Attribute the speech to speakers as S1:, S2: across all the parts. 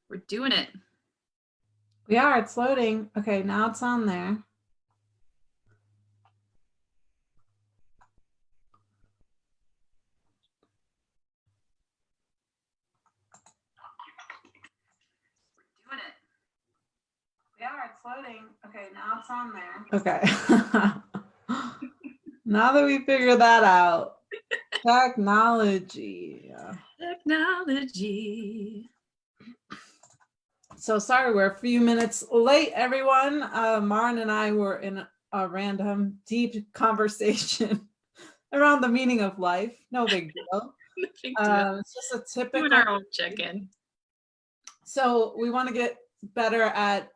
S1: We're doing it.
S2: We are, it's loading. Okay, now it's on there.
S1: We're doing it.
S2: We are, it's loading. Okay, now it's on there. Okay. Now that we figured that out, technology.
S1: Technology.
S2: So sorry, we're a few minutes late, everyone. Maren and I were in a random, deep conversation around the meaning of life. No big deal. It's just a typical.
S1: Doing our own check-in.
S2: So we want to get better at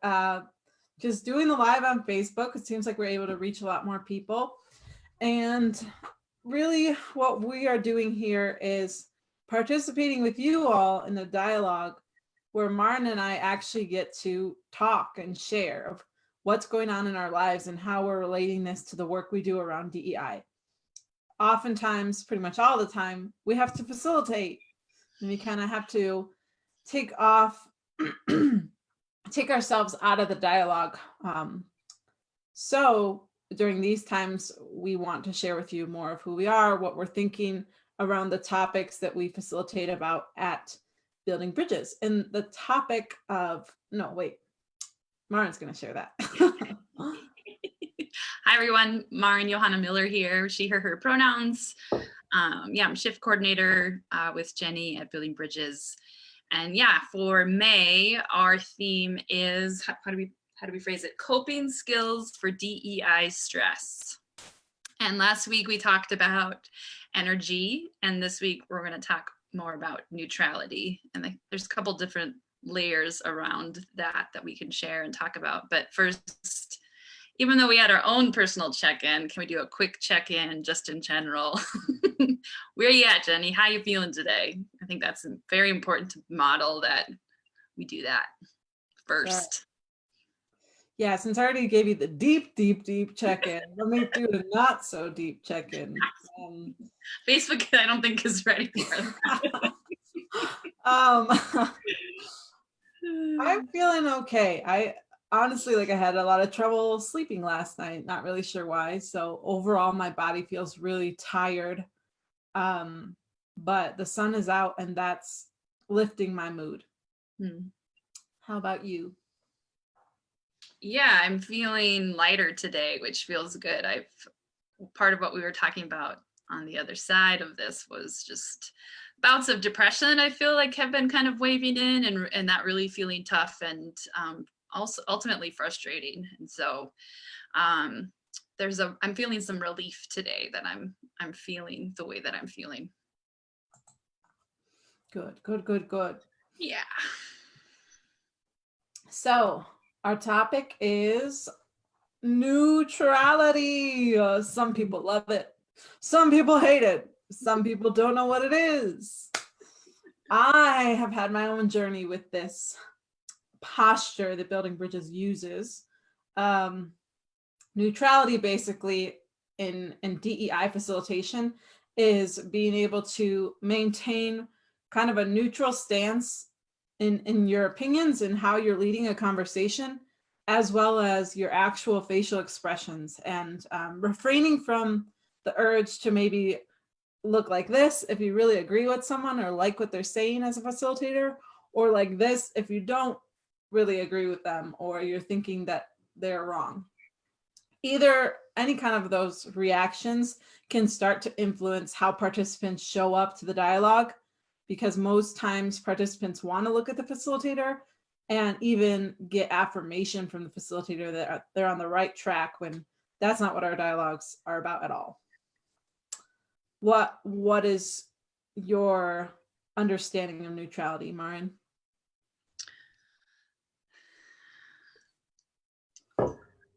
S2: just doing the live on Facebook. It seems like we're able to reach a lot more people. And really what we are doing here is participating with you all in the dialogue where Maren and I actually get to talk and share of what's going on in our lives and how we're relating this to the work we do around DEI. Oftentimes, pretty much all the time, we have to facilitate and we kind of have to take ourselves out of the dialogue. So during these times, we want to share with you more of who we are, what we're thinking around the topics that we facilitate about at Building Bridges. And the topic of, Maren's going to share that.
S1: Hi, everyone. Maren Johanna Miller here. She, her pronouns. I'm shift coordinator with Jenny at Building Bridges. And yeah, for May, our theme is, how do we phrase it? Coping skills for DEI stress. And last week we talked about energy, and this week we're going to talk more about neutrality. And there's a couple different layers around that we can share and talk about. But first, even though we had our own personal check-in, can we do a quick check-in just in general? Where you at, Jenny? How you feeling today? I think that's very important to model that we do that first.
S2: Yeah, since I already gave you the deep check-in, let me do a not so deep check-in.
S1: Facebook, I don't think is ready for that.
S2: I'm feeling okay. I honestly, I had a lot of trouble sleeping last night, not really sure why. So overall, my body feels really tired. But the sun is out and that's lifting my mood. How about you?
S1: Yeah, I'm feeling lighter today, which feels good. Part of what we were talking about on the other side of this was just bouts of depression I feel like have been kind of waving in and that really feeling tough and also ultimately frustrating. And so I'm feeling some relief today that I'm feeling the way that I'm feeling.
S2: Good.
S1: Yeah.
S2: So our topic is neutrality. Some people love it. Some people hate it. Some people don't know what it is. I have had my own journey with this posture that Building Bridges uses. Neutrality basically in DEI facilitation is being able to maintain kind of a neutral stance in your opinions and how you're leading a conversation, as well as your actual facial expressions, and refraining from the urge to maybe look like this if you really agree with someone or like what they're saying as a facilitator, or like this if you don't really agree with them or you're thinking that they're wrong. Either any kind of those reactions can start to influence how participants show up to the dialogue, because most times participants want to look at the facilitator and even get affirmation from the facilitator that they're on the right track, when that's not what our dialogues are about at all. What is your understanding of neutrality, Maren?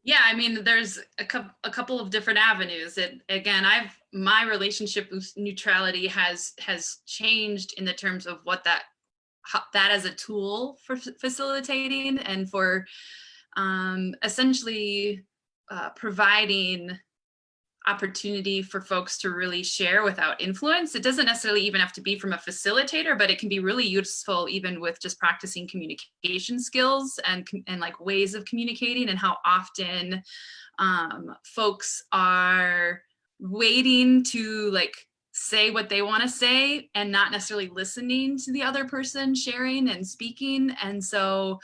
S1: Yeah, I mean, there's a couple of different avenues. My relationship with neutrality has changed in the terms of what that as a tool for facilitating and for essentially providing opportunity for folks to really share without influence. It doesn't necessarily even have to be from a facilitator, but it can be really useful even with just practicing communication skills and like ways of communicating, and how often folks are waiting to like say what they want to say and not necessarily listening to the other person sharing and speaking. And so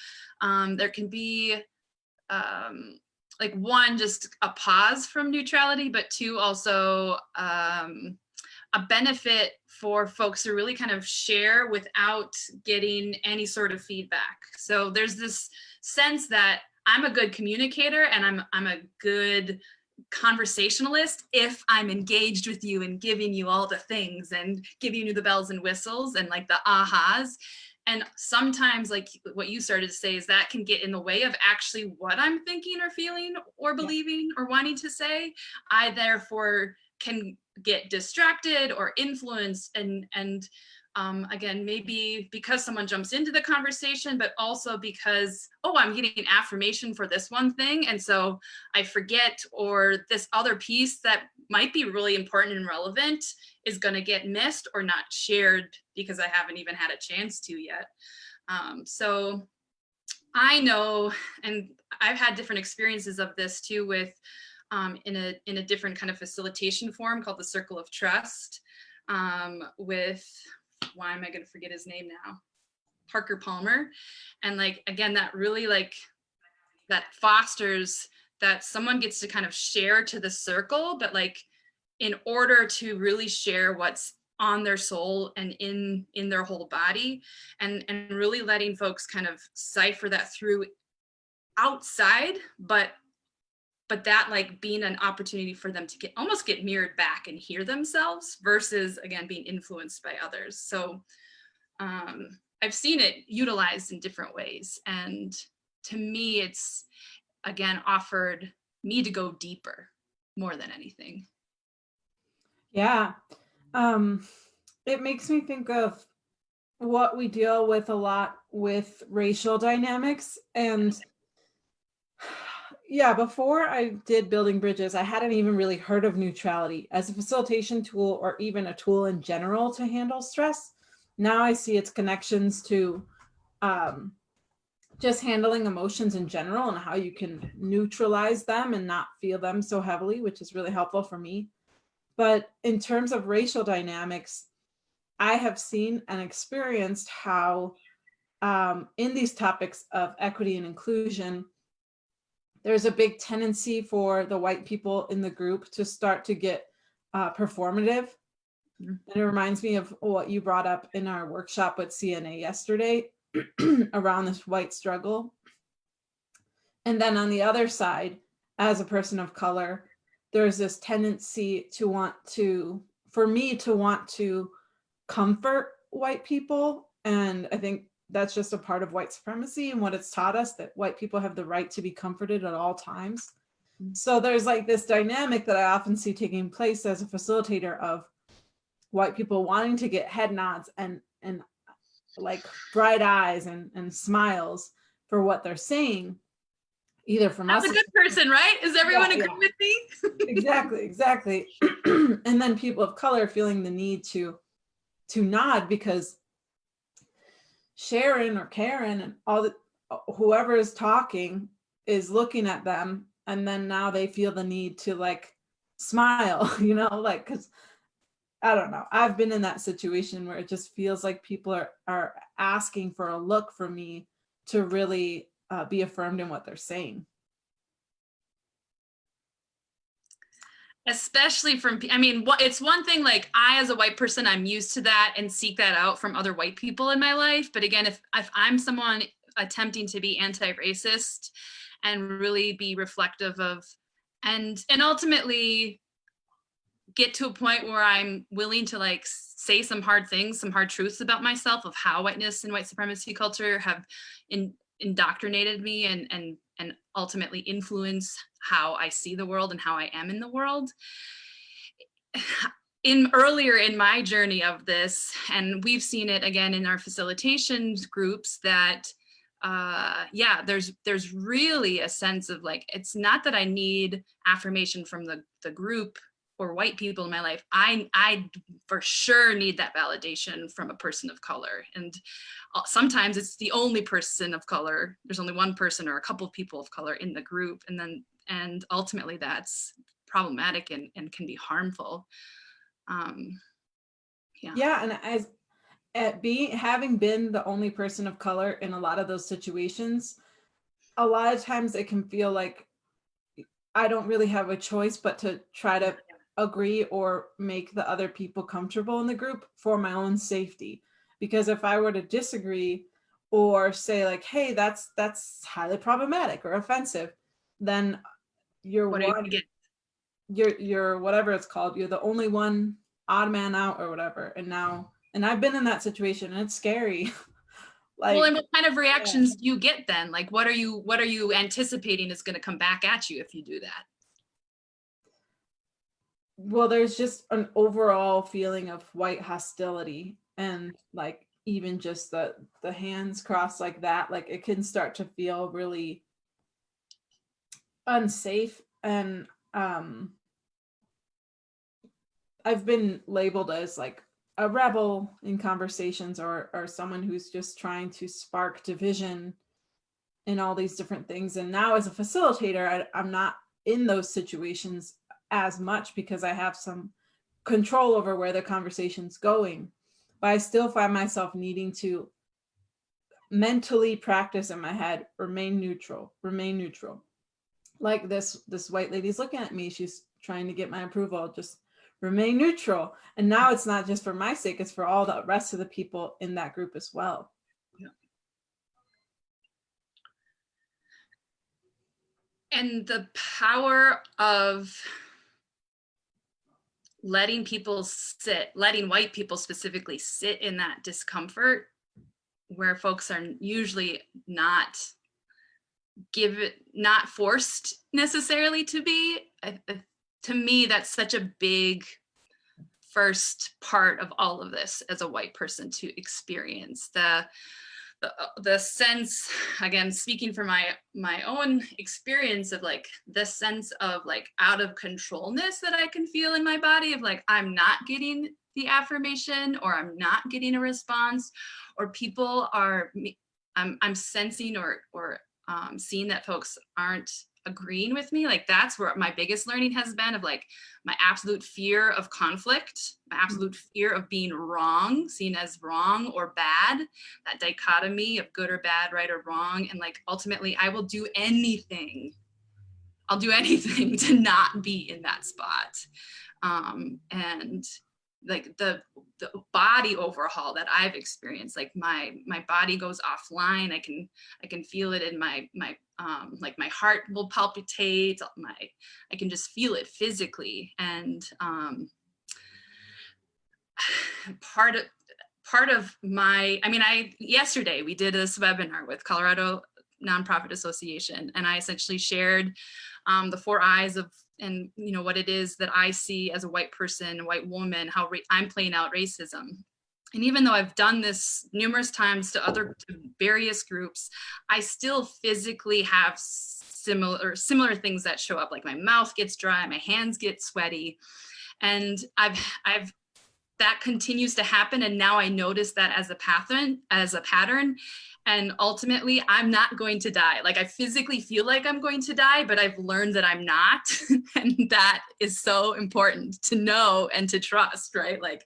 S1: there can be like one, just a pause from neutrality, but two, also a benefit for folks to really kind of share without getting any sort of feedback. So there's this sense that I'm a good communicator and I'm a good conversationalist if I'm engaged with you and giving you all the things and giving you the bells and whistles and like the ahas. And sometimes, like what you started to say, is that can get in the way of actually what I'm thinking or feeling or believing or wanting to say. I therefore can get distracted or influenced, and again, maybe because someone jumps into the conversation, but also because, oh, I'm getting affirmation for this one thing, and so I forget, or this other piece that might be really important and relevant is going to get missed or not shared because I haven't even had a chance to yet. So I know, and I've had different experiences of this too, with in a different kind of facilitation form called the Circle of Trust, with, why am I going to forget his name now? Parker Palmer. And like, again, that really like, that fosters that someone gets to kind of share to the circle, but like, in order to really share what's on their soul and in their whole body, and really letting folks kind of cipher that through outside, but that like being an opportunity for them to almost get mirrored back and hear themselves versus, again, being influenced by others. So I've seen it utilized in different ways. And to me, it's, again, offered me to go deeper more than anything.
S2: Yeah. It makes me think of what we deal with a lot with racial dynamics. And yeah, before I did Building Bridges, I hadn't even really heard of neutrality as a facilitation tool or even a tool in general to handle stress. Now I see its connections to just handling emotions in general and how you can neutralize them and not feel them so heavily, which is really helpful for me. But in terms of racial dynamics, I have seen and experienced how in these topics of equity and inclusion, there's a big tendency for the white people in the group to start to get performative. And it reminds me of what you brought up in our workshop with CNA yesterday around this white struggle. And then on the other side, as a person of color, there's this tendency to want to, for me to want to comfort white people. And I think that's just a part of white supremacy and what it's taught us, that white people have the right to be comforted at all times. So there's like this dynamic that I often see taking place as a facilitator of white people wanting to get head nods and like bright eyes and smiles for what they're saying, either from us.
S1: I'm a good person, right? Is everyone agree with me?
S2: Exactly. And then people of color feeling the need to nod because Sharon or Karen and all the whoever is talking is looking at them, and then now they feel the need to like smile, you know, like, because I don't know, I've been in that situation where it just feels like people are asking for a look from me to really be affirmed in what they're saying.
S1: Especially from, I mean, it's one thing, like I, as a white person, I'm used to that and seek that out from other white people in my life. But again, if I'm someone attempting to be anti-racist and really be reflective of, and ultimately get to a point where I'm willing to like say some hard things, some hard truths about myself of how whiteness and white supremacy culture have indoctrinated me and ultimately influence how I see the world and how I am in the world. Earlier in my journey of this, and we've seen it again in our facilitation groups, that there's really a sense of like, it's not that I need affirmation from the group or white people in my life, I for sure need that validation from a person of color. And sometimes it's the only person of color. There's only one person or a couple of people of color in the group. And ultimately that's problematic and can be harmful.
S2: Yeah, and as having been the only person of color in a lot of those situations, a lot of times it can feel like I don't really have a choice but to try to agree or make the other people comfortable in the group for my own safety. Because if I were to disagree or say like, hey, that's highly problematic or offensive, then you're whatever it's called, you're the only one, odd man out or whatever. And I've been in that situation and it's scary.
S1: Like, well, and what kind of reactions do you get then? Like, what are you anticipating is going to come back at you if you do that?
S2: Well, there's just an overall feeling of white hostility, and like even just the hands crossed like that, like it can start to feel really unsafe. And I've been labeled as like a rebel in conversations, or someone who's just trying to spark division in all these different things. And now as a facilitator, I'm not in those situations as much because I have some control over where the conversation's going. But I still find myself needing to mentally practice in my head, remain neutral. Like this white lady's looking at me, she's trying to get my approval, just remain neutral. And now it's not just for my sake, it's for all the rest of the people in that group as well.
S1: Yeah. And the power of letting white people specifically sit in that discomfort where folks are usually not forced necessarily to be. To me, that's such a big first part of all of this as a white person to experience. The sense, again, speaking from my own experience of like the sense of like out of controlness that I can feel in my body of like, I'm not getting the affirmation, or I'm not getting a response, or people are, I'm sensing or seeing that folks aren't agreeing with me. Like that's where my biggest learning has been, of like my absolute fear of conflict, my absolute fear of being wrong, seen as wrong or bad, that dichotomy of good or bad, right or wrong. And like ultimately I will do anything. I'll do anything to not be in that spot. And like the body overhaul that I've experienced, like my body goes offline. I can feel it in my like my heart will palpitate. I can just feel it physically. And part of my, yesterday we did this webinar with Colorado Nonprofit Association, and I essentially shared the 4 eyes of, and what it is that I see as a white person, a white woman, how I'm playing out racism. And even though I've done this numerous times to various groups, I still physically have similar things that show up. Like my mouth gets dry, my hands get sweaty, and I've that continues to happen. And now I notice that as a pattern. And ultimately, I'm not going to die. Like I physically feel like I'm going to die, but I've learned that I'm not. And that is so important to know and to trust, right? Like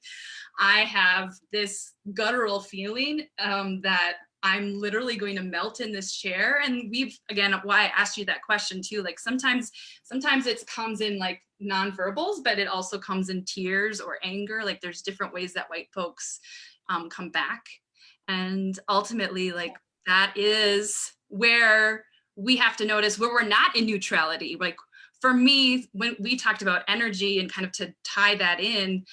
S1: I have this guttural feeling that I'm literally going to melt in this chair. And again, why I asked you that question too, like sometimes it comes in like nonverbals, but it also comes in tears or anger. Like there's different ways that white folks come back. And ultimately, like that is where we have to notice where we're not in neutrality. Like for me, when we talked about energy and kind of to tie that in,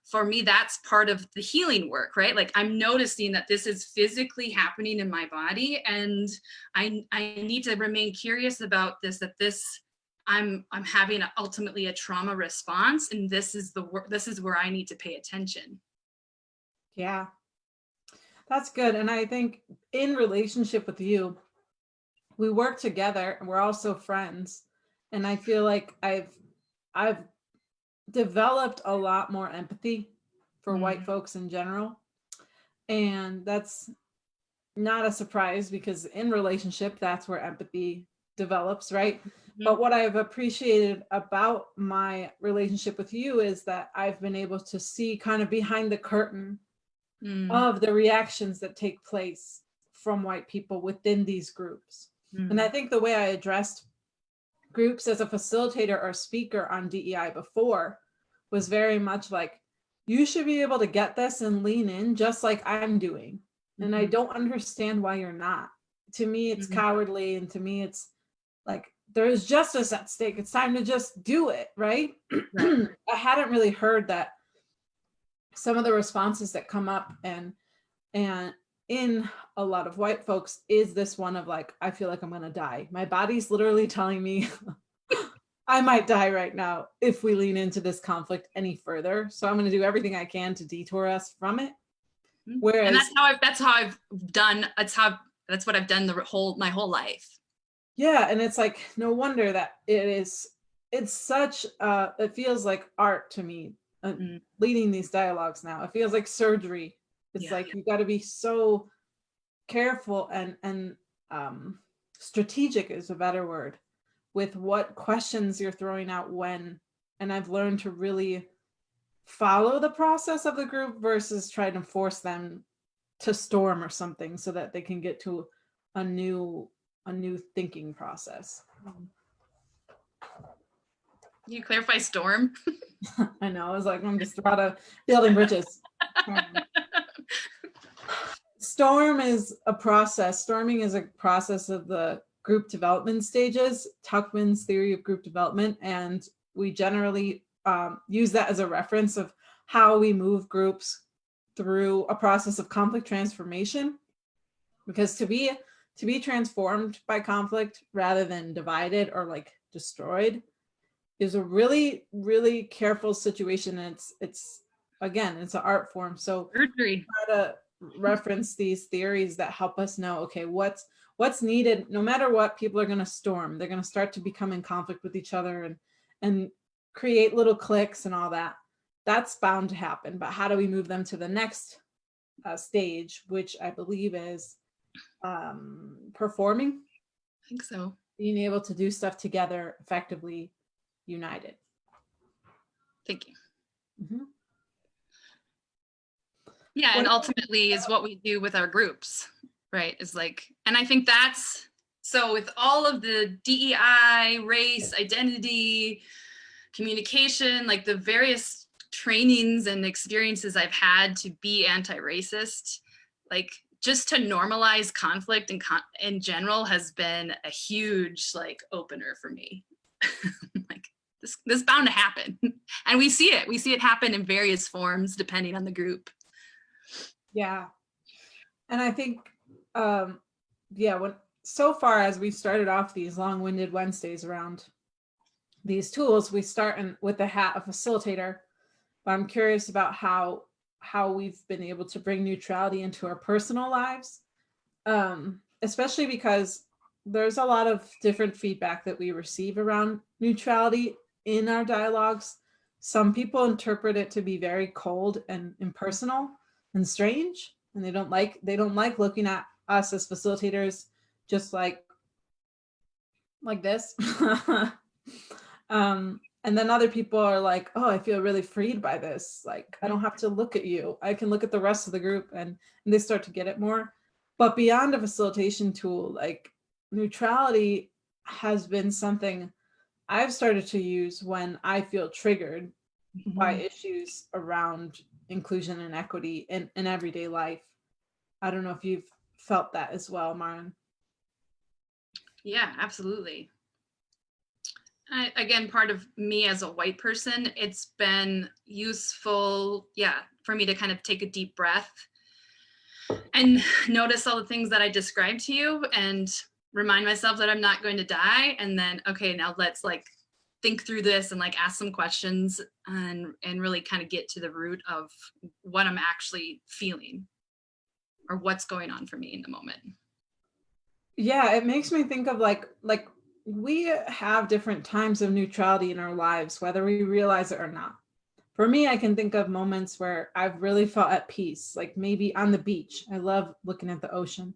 S1: for me, that's part of the healing work, right? Like I'm noticing that this is physically happening in my body, and I need to remain curious about this, I'm having ultimately a trauma response, and this is where I need to pay attention.
S2: Yeah. That's good. And I think in relationship with you, we work together and we're also friends. And I feel like I've developed a lot more empathy for white
S1: Mm.
S2: folks in general. And that's not a surprise because in relationship, that's where empathy develops, right? But what I've appreciated about my relationship with you is that I've been able to see kind of behind the curtain
S1: Mm.
S2: of the reactions that take place from white people within these groups. And I think the way I addressed groups as a facilitator or speaker on DEI before was very much like, you should be able to get this and lean in just like I'm doing. And I don't understand why you're not. To me, it's cowardly. And to me, it's like, there is justice at stake. It's time to just do it, right?
S1: Right.
S2: I hadn't really heard that some of the responses that come up and in a lot of white folks is this one of like, I feel like I'm gonna die. My body's literally telling me I might die right now if we lean into this conflict any further. So I'm gonna do everything I can to detour us from it. Whereas,
S1: and that's how I've done. That's what I've done my whole life.
S2: yeah, and it's like no wonder that it's such it feels like art to me, leading these dialogues now. It feels like surgery. It's like you got to be so careful and strategic is a better word with what questions you're throwing out when. And I've learned to really follow the process of the group versus try to force them to storm or something so that they can get to a new thinking process.
S1: You clarify storm?
S2: I know, I was like, I'm just about to building bridges. Storm is a process. Storming is a process of the group development stages, Tuckman's theory of group development. And we generally use that as a reference of how we move groups through a process of conflict transformation. Because to be transformed by conflict rather than divided or like destroyed is a really, really careful situation. And it's again, it's an art form. So
S1: surgery.
S2: Try to reference these theories that help us know, okay, what's needed. No matter what, people are going to storm. They're going to start to become in conflict with each other and create little cliques and all that. That's bound to happen. But how do we move them to the next stage, which I believe is performing?
S1: I think so.
S2: Being able to do stuff together effectively, united.
S1: Thank you.
S2: Mm-hmm.
S1: Yeah, and ultimately is what we do with our groups, right? Is like, and I think that's, so with all of the DEI, race, identity, communication, like the various trainings and experiences I've had to be anti-racist, like just to normalize conflict and in general has been a huge like opener for me. Like this bound to happen. And we see it happen in various forms depending on the group.
S2: Yeah. And I think, when so far as we started off these long-winded Wednesdays around these tools, we start with the hat of facilitator. But I'm curious about how we've been able to bring neutrality into our personal lives, especially because there's a lot of different feedback that we receive around neutrality in our dialogues. Some people interpret it to be very cold and impersonal and strange, and they don't like looking at us as facilitators just like this. And then other people are like, oh, I feel really freed by this. Like, I don't have to look at you. I can look at the rest of the group, and they start to get it more. But beyond a facilitation tool, like neutrality has been something I've started to use when I feel triggered by issues around inclusion and equity in everyday life. I don't know if you've felt that as well, Maren.
S1: Yeah, absolutely. Again, part of me as a white person, it's been useful, for me to kind of take a deep breath and notice all the things that I described to you and remind myself that I'm not going to die. And then, okay, now let's like think through this and like ask some questions and really kind of get to the root of what I'm actually feeling or what's going on for me in the moment.
S2: Yeah, it makes me think of like we have different times of neutrality in our lives, whether we realize it or not. For me, I can think of moments where I've really felt at peace, like maybe on the beach. I love looking at the ocean.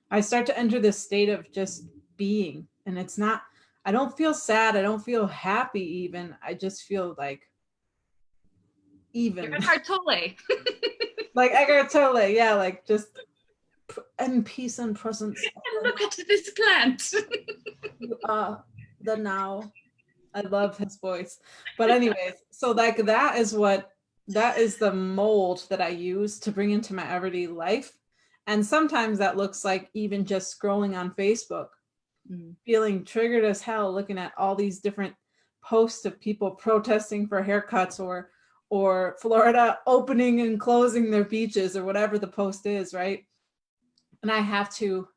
S2: I start to enter this state of just being, and it's not, I don't feel sad. I don't feel happy even. I just feel like even.
S1: Eckhart Tolle.
S2: Like Eckhart Tolle, yeah, like just and peace and presence.
S1: And look at this plant.
S2: The now. I love his voice. But anyways, so like that is the mold that I use to bring into my everyday life. And sometimes that looks like even just scrolling on Facebook, feeling triggered as hell, looking at all these different posts of people protesting for haircuts or Florida opening and closing their beaches or whatever the post is, right? And I have to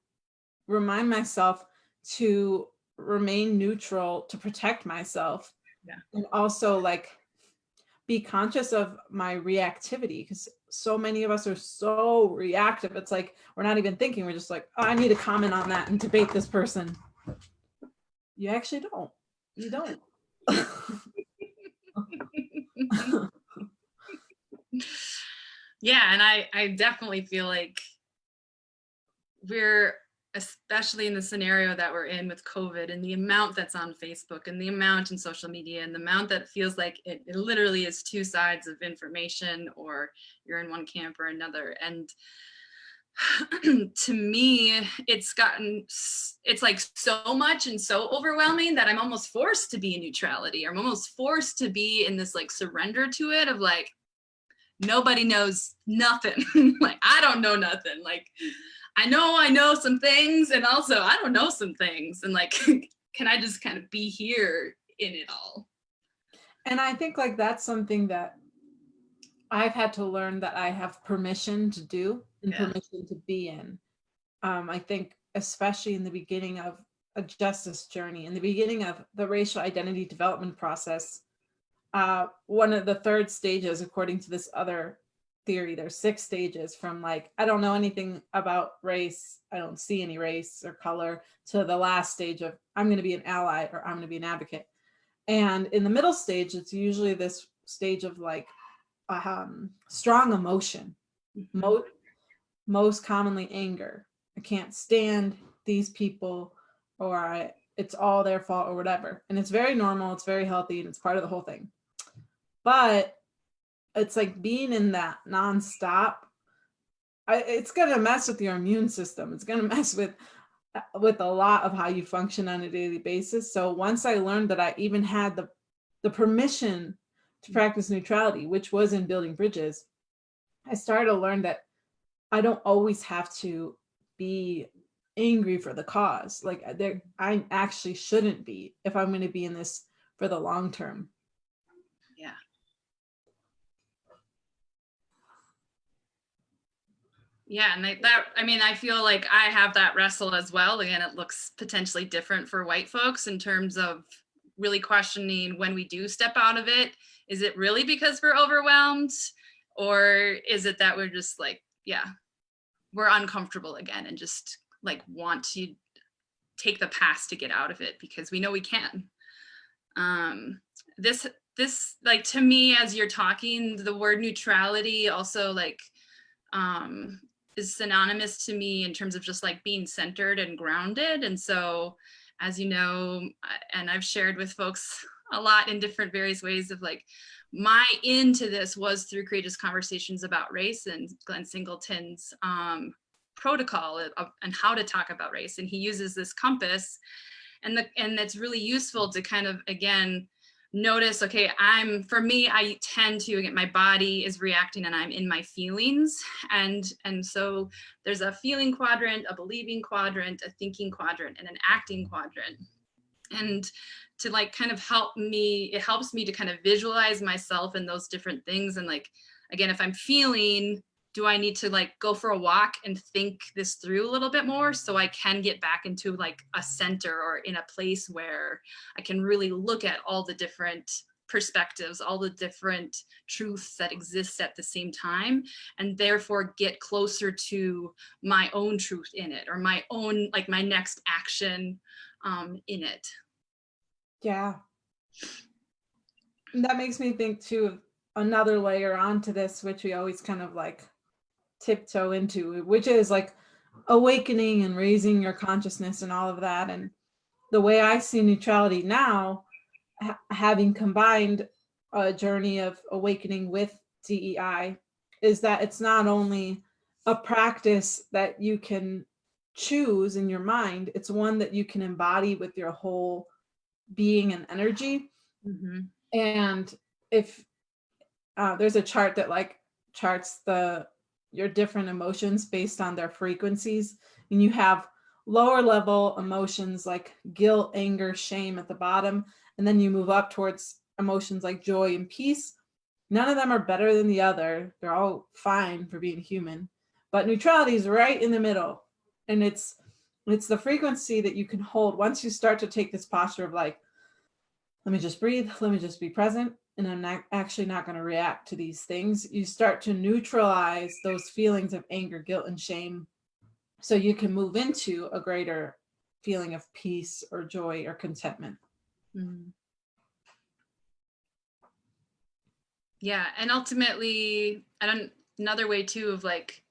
S2: remind myself to remain neutral, to protect myself.
S1: Yeah.
S2: And also like be conscious of my reactivity, because so many of us are so reactive. It's like we're not even thinking, we're just like, oh, I need to comment on that and debate this person. You actually don't. You don't.
S1: Yeah, and I definitely feel like we're, especially in the scenario that we're in with COVID and the amount that's on Facebook and the amount in social media and the amount that feels like it literally is two sides of information, or you're in one camp or another. And to me, it's like so much and so overwhelming that I'm almost forced to be in neutrality, or I'm almost forced to be in this like surrender to it of like, nobody knows nothing. Like, I don't know nothing. Like, I know some things, and also I don't know some things. And like, can I just kind of be here in it all?
S2: And I think like that's something that I've had to learn that I have permission to do and permission to be in. I think especially in the beginning of a justice journey, in the beginning of the racial identity development process, one of the third stages, according to this other theory, there's 6 stages, from like, I don't know anything about race, I don't see any race or color, to the last stage of I'm going to be an ally or I'm going to be an advocate. And in the middle stage, it's usually this stage of like strong emotion, most commonly anger. I can't stand these people, or it's all their fault or whatever. And it's very normal, it's very healthy, and it's part of the whole thing. But it's like being in that nonstop, it's going to mess with your immune system. It's going to mess with a lot of how you function on a daily basis. So once I learned that I even had the permission to practice neutrality, which was in Building Bridges, I started to learn that I don't always have to be angry for the cause. Like I actually shouldn't be, if I'm going to be in this for the long term.
S1: Yeah. Yeah, and I feel like I have that wrestle as well. Again, it looks potentially different for white folks in terms of really questioning when we do step out of it. Is it really because we're overwhelmed? Or is it that we're just like, yeah, we're uncomfortable again and just like want to take the pass to get out of it because we know we can. This like, to me, as you're talking, the word neutrality also like is synonymous to me in terms of just like being centered and grounded. And so, as you know, and I've shared with folks a lot in different various ways of like, my into this was through Courageous Conversations About Race and Glenn Singleton's protocol and how to talk about race. And he uses this compass, and it's really useful to kind of, again, notice, okay, for me, I tend to get, my body is reacting and I'm in my feelings. And so there's a feeling quadrant, a believing quadrant, a thinking quadrant, and an acting quadrant. And to like kind of it helps me to kind of visualize myself in those different things. And like, again, if I'm feeling, do I need to like go for a walk and think this through a little bit more so I can get back into like a center or in a place where I can really look at all the different perspectives, all the different truths that exist at the same time, and therefore get closer to my own truth in it, or my own, like my next action in it.
S2: Yeah. And that makes me think too of another layer onto this, which we always kind of like tiptoe into, which is like awakening and raising your consciousness and all of that. And the way I see neutrality now, having combined a journey of awakening with DEI, is that it's not only a practice that you can choose in your mind, it's one that you can embody with your whole being and energy.
S1: Mm-hmm.
S2: And if there's a chart that like charts your different emotions based on their frequencies, and you have lower level emotions like guilt, anger, shame at the bottom, and then you move up towards emotions like joy and peace. None of them are better than the other. They're all fine for being human, but neutrality is right in the middle. And it's the frequency that you can hold once you start to take this posture of like, let me just breathe, let me just be present, and I'm not going to react to these things. You start to neutralize those feelings of anger, guilt, and shame, so you can move into a greater feeling of peace or joy or contentment.
S1: Mm-hmm. Yeah, and ultimately, another way too of like,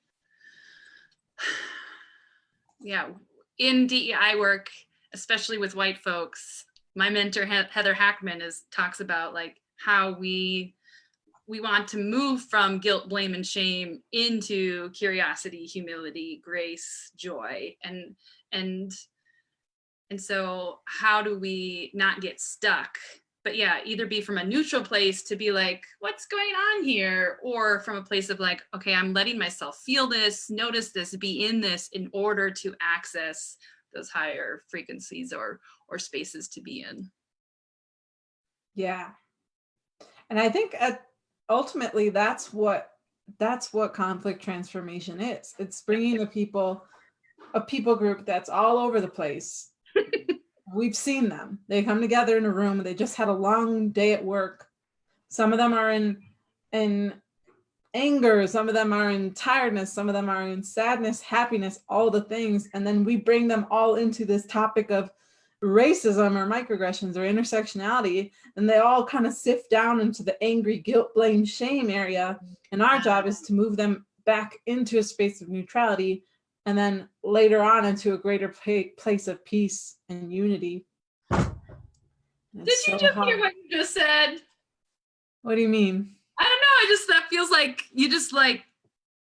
S1: yeah, in DEI work, especially with white folks, my mentor Heather Hackman talks about like how we want to move from guilt, blame, and shame into curiosity, humility, grace, joy, and so how do we not get stuck? But yeah, either be from a neutral place to be like, what's going on here? Or from a place of like, okay, I'm letting myself feel this, notice this, be in this in order to access those higher frequencies or spaces to be in.
S2: Yeah. And I think ultimately that's what conflict transformation is. It's bringing a people group that's all over the place. We've seen them. They come together in a room. They just had a long day at work. Some of them are in anger. Some of them are in tiredness. Some of them are in sadness, happiness, all the things. And then we bring them all into this topic of racism or microaggressions or intersectionality. And they all kind of sift down into the angry, guilt, blame, shame area. And our job is to move them back into a space of neutrality, and then later on into a greater place of peace and unity.
S1: Did you just hear what you just said?
S2: What do you mean?
S1: I don't know. That feels like you just like,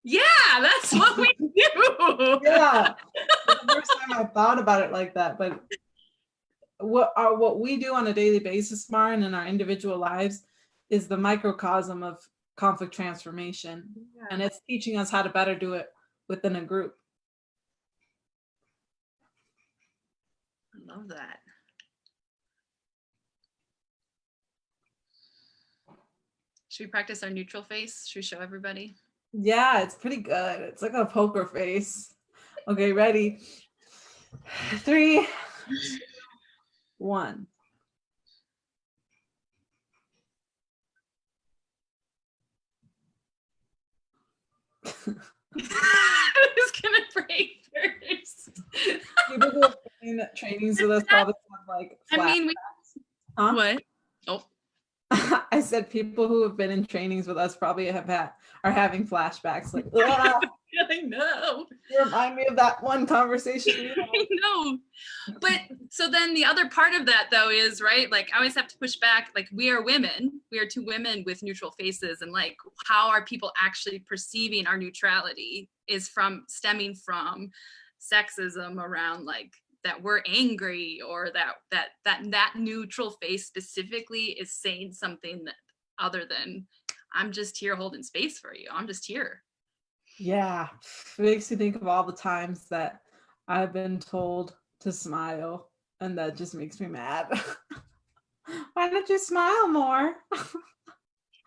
S1: yeah, that's what we do.
S2: Yeah. It's the first time I thought about it like that. But what we do on a daily basis, Maren, in our individual lives is the microcosm of conflict transformation. Yeah. And it's teaching us how to better do it within a group.
S1: I love that. Should we practice our neutral face? Should we show everybody?
S2: Yeah, it's pretty good. It's like a poker face. Okay, ready? 3, 2, 1.
S1: I was gonna pray first.
S2: People who have been in trainings with us probably have like flashbacks.
S1: I mean,
S2: huh?
S1: What? Oh.
S2: I said people who have been in trainings with us probably are having flashbacks. Like,
S1: I know.
S2: You remind me of that one conversation.
S1: I know. But so then the other part of that though is, right, like I always have to push back, like we are women, we are two women with neutral faces, and like how are people actually perceiving our neutrality is stemming from sexism around like that we're angry, or that neutral face specifically is saying something that other than I'm just here holding space for you. I'm just here.
S2: Yeah, it makes you think of all the times that I've been told to smile, and that just makes me mad. Why don't you smile more?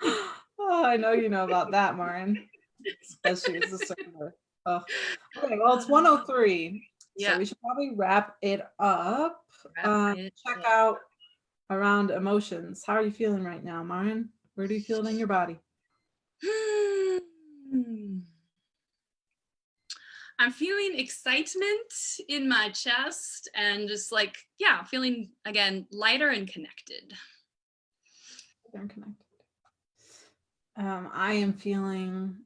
S2: Oh, I know you know about that, Maren. Especially as a server. Oh. Okay, well, it's 1:03. Yeah. So we should probably wrap it up. Check out around emotions. How are you feeling right now, Maren? Where do you feel it in your body?
S1: I'm feeling excitement in my chest and just like, yeah, feeling again lighter and connected.
S2: They're connected. I'm feeling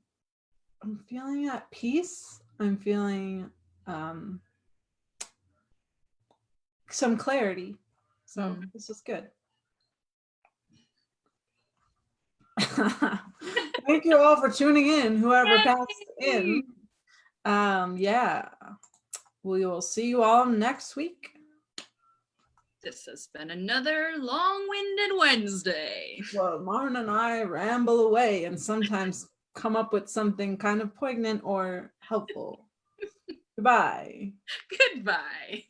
S2: at peace. I'm feeling some clarity. So this is good. Thank you all for tuning in, whoever passed in. Yeah, we will see you all next week.
S1: This has been another long-winded Wednesday.
S2: Well, Maren and I ramble away and sometimes come up with something kind of poignant or helpful. Goodbye.
S1: Goodbye.